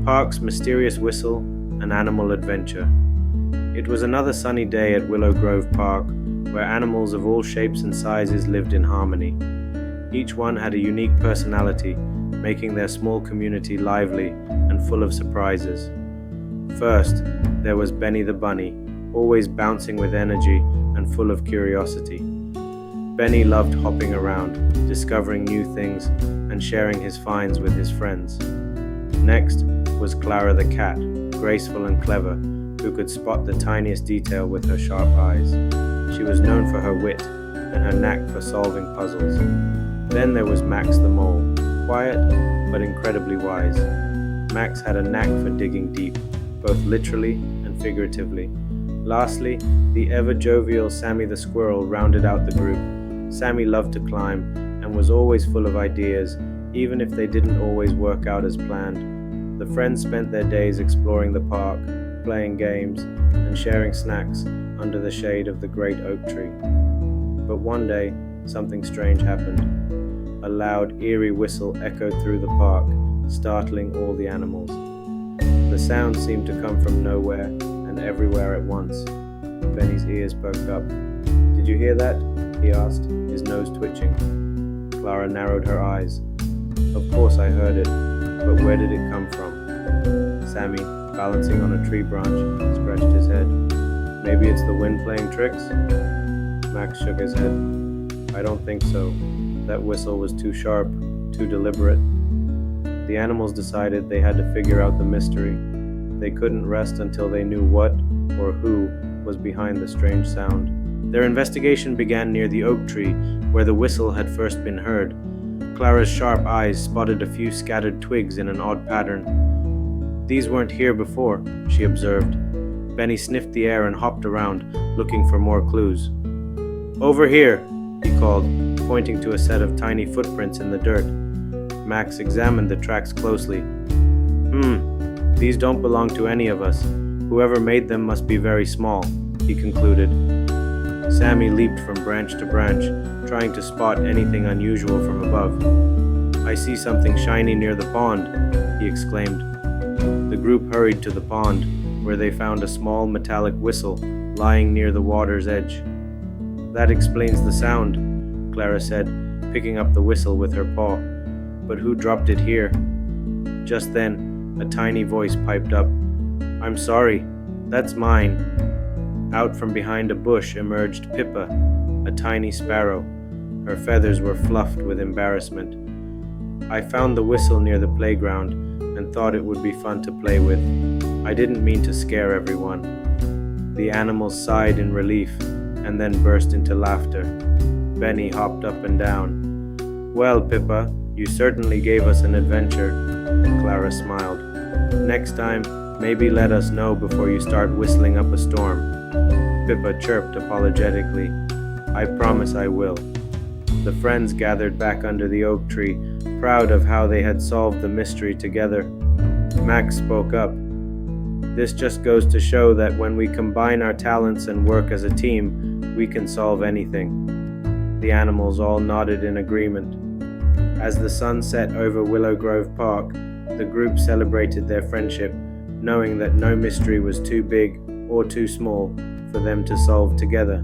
park's mysterious whistle, an animal adventure. It was another sunny day at Willow Grove Park, where animals of all shapes and sizes lived in harmony. Each one had a unique personality, making their small community lively and full of surprises. First, there was Benny the bunny, always bouncing with energy and full of curiosity. Benny loved hopping around, discovering new things, and sharing his finds with his friends. Next was Clara the cat, graceful and clever, who could spot the tiniest detail with her sharp eyes. She was known for her wit and her knack for solving puzzles. Then there was Max the mole, quiet but incredibly wise. Max had a knack for digging deep, both literally and figuratively. Lastly, the ever-jovial Sammy the squirrel rounded out the group. Sammy loved to climb and was always full of ideas, even if they didn't always work out as planned. The friends spent their days exploring the park, playing games, and sharing snacks under the shade of the great oak tree. But one day, something strange happened. A loud, eerie whistle echoed through the park, startling all the animals. The sound seemed to come from nowhere and everywhere at once. Benny's ears perked up. "Did you hear that?" he asked, his nose twitching. Clara narrowed her eyes. "Of course I heard it, but where did it come from?" Sammy, balancing on a tree branch, scratched his head. "Maybe it's the wind playing tricks?" Max shook his head. "I don't think so. That whistle was too sharp, too deliberate." The animals decided they had to figure out the mystery. They couldn't rest until they knew what or who was behind the strange sound. Their investigation began near the oak tree, where the whistle had first been heard. Clara's sharp eyes spotted a few scattered twigs in an odd pattern. "These weren't here before," she observed. Benny sniffed the air and hopped around, looking for more clues. "Over here," he called, pointing to a set of tiny footprints in the dirt. Max examined the tracks closely. These don't belong to any of us. Whoever made them must be very small," he concluded. Sammy leaped from branch to branch, trying to spot anything unusual from above. "I see something shiny near the pond," he exclaimed. The group hurried to the pond, where they found a small metallic whistle lying near the water's edge. "That explains the sound," Clara said, picking up the whistle with her paw. "But who dropped it here?" Just then, a tiny voice piped up. "I'm sorry, that's mine." Out from behind a bush emerged Pippa, a tiny sparrow. Her feathers were fluffed with embarrassment. "I found the whistle near the playground and thought it would be fun to play with. I didn't mean to scare everyone." The animals sighed in relief and then burst into laughter. Benny hopped up and down. "Well, Pippa, you certainly gave us an adventure," Clara smiled. "Next time, maybe let us know before you start whistling up a storm." Pippa chirped apologetically. "I promise I will." The friends gathered back under the oak tree, proud of how they had solved the mystery together. Max spoke up. "This just goes to show that when we combine our talents and work as a team, we can solve anything." The animals all nodded in agreement. As the sun set over Willow Grove Park, the group celebrated their friendship, knowing that no mystery was too big or too small for them to solve together.